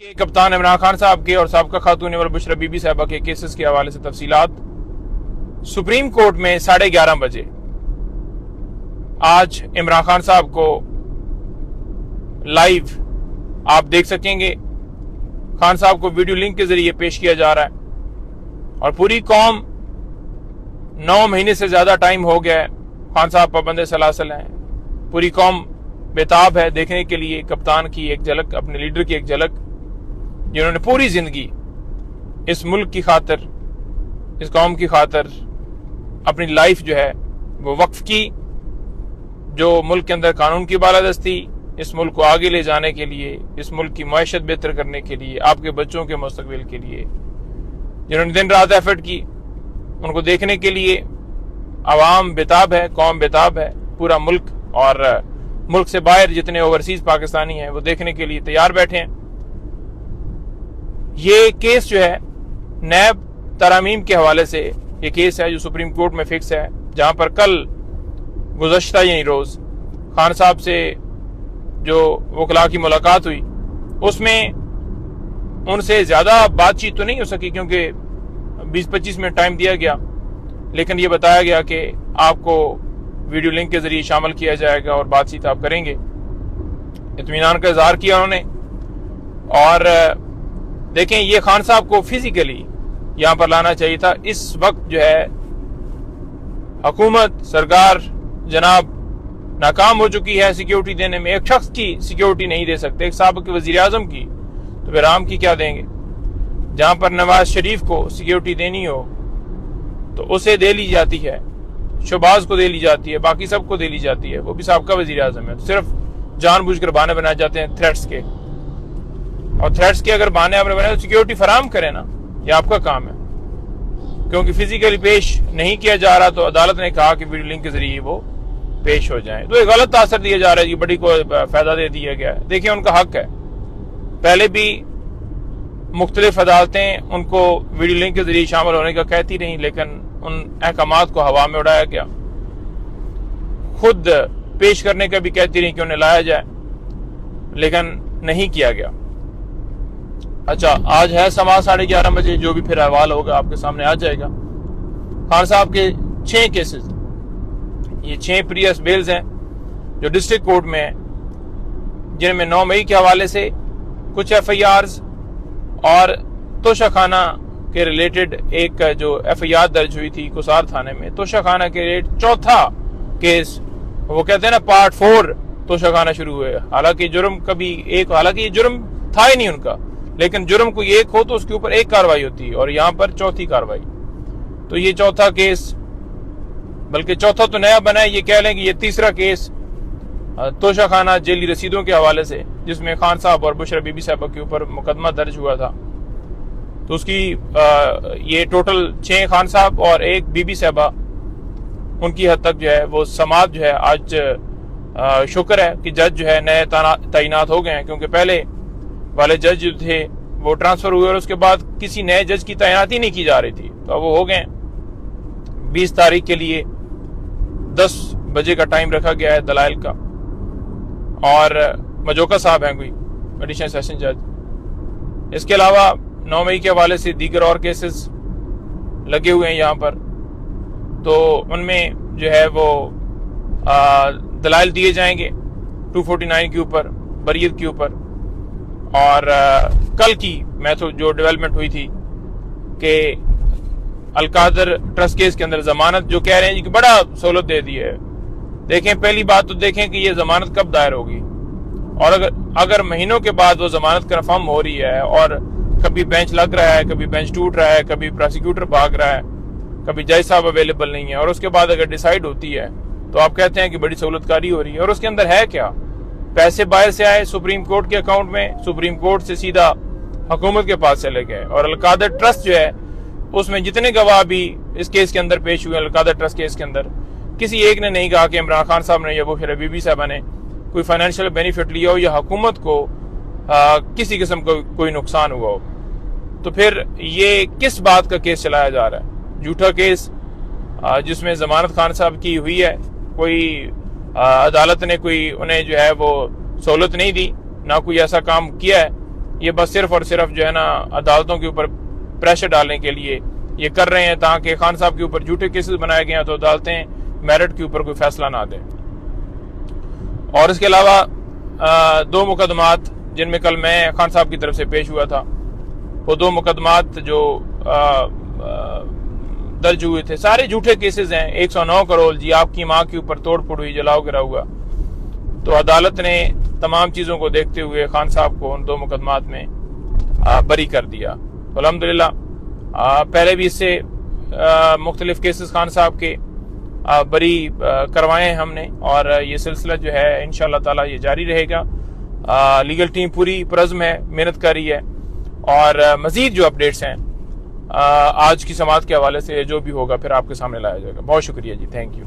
के कप्तान इमरान खान साहब के और साबका खातून अव्वल बुशरा बीबी साहबा के केसेस के हवाले से तफसीलात सुप्रीम कोर्ट में 11:30 बजे आज इमरान खान साहब को लाइव आप देख सकेंगे। खान साहब को वीडियो लिंक के जरिए पेश किया जा रहा है और पूरी कौम 9 महीने से ज्यादा टाइम हो गया है खान साहब पाबंद सलासल हैं। पूरी कौम बेताब है देखने के लिए कप्तान की एक झलक, अपने लीडर की एक झलक, जिन्होंने पूरी जिंदगी इस मुल्क की खातिर, इस कौम की खातिर अपनी लाइफ जो है वो वक्फ की। जो मुल्क के अंदर कानून की बालादस्ती, इस मुल्क को आगे ले जाने के लिए, इस मुल्क की मईशत बेहतर करने के लिए, आपके बच्चों के मुस्तकबिल के लिए जिन्होंने दिन रात एफर्ट की, उनको देखने के लिए आवाम बेताब है, कौम बेताब है। पूरा मुल्क और मुल्क से बाहर जितने ओवरसीज पाकिस्तानी हैं वो देखने के लिए तैयार बैठे हैं। ये केस जो है नैब तरामीम के हवाले से ये केस है जो सुप्रीम कोर्ट में फिक्स है, जहां पर कल गुज़श्ता यानी रोज खान साहब से जो वकला की मुलाकात हुई उसमें उनसे ज्यादा बातचीत तो नहीं हो सकी क्योंकि 20-25 मिनट टाइम दिया गया, लेकिन ये बताया गया कि आपको वीडियो लिंक के जरिए शामिल किया जाएगा और बातचीत आप करेंगे। इत्मीनान का इजहार किया उन्होंने। और देखें, ये खान साहब को फिजिकली यहां पर लाना चाहिए था। इस वक्त जो है हुकूमत, सरकार जनाब नाकाम हो चुकी है सिक्योरिटी देने में। एक शख्स की सिक्योरिटी नहीं दे सकते, एक साबिक वजीर आजम की, तो फिर आम की क्या देंगे। जहां पर नवाज शरीफ को सिक्योरिटी देनी हो तो उसे दे ली जाती है, शहबाज को दे ली जाती है, बाकी सबको दे ली जाती है, वो भी साबिका वजीर आजम है। तो सिर्फ जानबूझकर बहाने बनाए जाते हैं थ्रेट्स के, और थ्रेट्स के अगर बहाने आपने बनाए तो सिक्योरिटी फराम करें ना, ये आपका काम है। क्योंकि फिजिकली पेश नहीं किया जा रहा तो अदालत ने कहा कि वीडियो लिंक के जरिए वो पेश हो जाए, तो एक गलत तासर दिया जा रहा है, बड़ी को फायदा दे दिया गया है। देखिए, उनका हक है। पहले भी मुख्तलिफ अदालतें उनको वीडियो लिंक के जरिए शामिल होने का कहती रही, लेकिन उन अहकामात को हवा में उड़ाया गया। खुद पेश करने का भी कहती रही कि उन्हें लाया जाए, लेकिन नहीं किया गया। अच्छा, आज है समा 11:30 बजे, जो भी फिर अहवाल होगा आपके सामने आ जाएगा। खान साहब के 6 केसेस, ये 6 प्रीवियस बेल्स हैं जो डिस्ट्रिक्ट कोर्ट में है, जिनमें 9 मई के हवाले से कुछ FIRs और तोशाखाना के रिलेटेड एक जो FIR दर्ज हुई थी कुसार थाने में, तोशाखाना के रिलेटेड चौथा केस, वो कहते हैं ना पार्ट 4 तोशाखाना शुरू हुए। हालांकि जुर्म कभी एक, हालांकि ये जुर्म था ही नहीं उनका, लेकिन जुर्म कोई एक हो तो उसके ऊपर एक कार्रवाई होती है, और यहाँ पर चौथी कार्रवाई। तो ये चौथा केस, बल्कि चौथा तो नया बना है, ये कह लें कि ये तीसरा केस तोशाखाना जेली रसीदों के हवाले से, जिसमें खान साहब और बुशरा बीबी साहबा के ऊपर मुकदमा दर्ज हुआ था। तो उसकी ये टोटल 6 खान साहब और 1 बीबी साहबा, उनकी हद तक जो है वो समात जो है आज शुक्र है कि जज जो है नए तैनात हो गए हैं, क्योंकि पहले वाले जज जो थे वो ट्रांसफर हुए और उसके बाद किसी नए जज की तैनाती नहीं की जा रही थी, तो अब वो हो गए। 20 तारीख के लिए 10 बजे का टाइम रखा गया है दलाइल का, और मजोका साहब हैं कोई एडिशनल सेशन जज। इसके अलावा 9 मई के हवाले से दीगर और केसेस लगे हुए हैं यहाँ पर, तो उनमें जो है वो दलाइल दिए जाएंगे 249 के ऊपर, बरीयत के ऊपर। और कल की मैथड जो डेवलपमेंट हुई थी कि अलकादर ट्रस्ट केस के अंदर जमानत जो कह रहे हैं कि बड़ा सहूलत दे दी है। देखें, पहली बात तो देखें कि ये जमानत कब दायर होगी, और अगर महीनों के बाद वो जमानत कन्फर्म हो रही है और कभी बेंच लग रहा है, कभी बेंच टूट रहा है, कभी प्रोसिक्यूटर भाग रहा है, कभी जज साहब अवेलेबल नहीं है, और उसके बाद अगर डिसाइड होती है तो आप कहते हैं कि बड़ी सहूलतकारी हो रही है, और उसके अंदर है क्या? पैसे बाहर से आए सुप्रीम कोर्ट के अकाउंट में, सुप्रीम कोर्ट से सीधा हुकूमत के पास चले गए। और अलकादर ट्रस्ट जो है उसमें जितने गवाह भी इस केस के अंदर पेश हुए, अलकादर ट्रस्ट केस के अंदर, किसी एक ने नहीं कहा कि इमरान खान साहब ने या बुशरा बीबी साहबा ने कोई फाइनेंशियल बेनिफिट लिया हो या हुकूमत को किसी किस्म का कोई नुकसान हुआ हो। तो फिर ये किस बात का केस चलाया जा रहा है? झूठा केस जिसमें जमानत खान साहब की हुई है, कोई अदालत ने कोई उन्हें जो है वो सहूलत नहीं दी, ना कोई ऐसा काम किया है یہ بس صرف اور صرف جو ہے نا عدالتوں کے اوپر پریشر ڈالنے کے لیے یہ کر رہے ہیں تاکہ خان صاحب کے اوپر جھوٹے کیسز بنائے گئے ہیں تو عدالتیں میرٹ کے اوپر کوئی فیصلہ نہ دیں. اور اس کے علاوہ 2 مقدمات جن میں کل میں خان صاحب کی طرف سے پیش ہوا تھا، وہ 2 مقدمات جو درج ہوئے تھے سارے جھوٹے کیسز ہیں. 109 کروڑ جی آپ کی ماں کے اوپر توڑ پھوڑ ہوئی، جلاؤ گرا ہوا. تو عدالت نے تمام چیزوں کو دیکھتے ہوئے خان صاحب کو ان 2 مقدمات میں بری کر دیا. الحمدللہ پہلے بھی اس سے مختلف کیسز خان صاحب کے بری کروائے ہیں ہم نے، اور یہ سلسلہ جو ہے انشاءاللہ تعالی یہ جاری رہے گا. لیگل ٹیم پوری پرعزم ہے، محنت کر رہی ہے، اور مزید جو اپڈیٹس ہیں آج کی سماعت کے حوالے سے جو بھی ہوگا پھر آپ کے سامنے لایا جائے گا. بہت شکریہ جی، تھینک یو.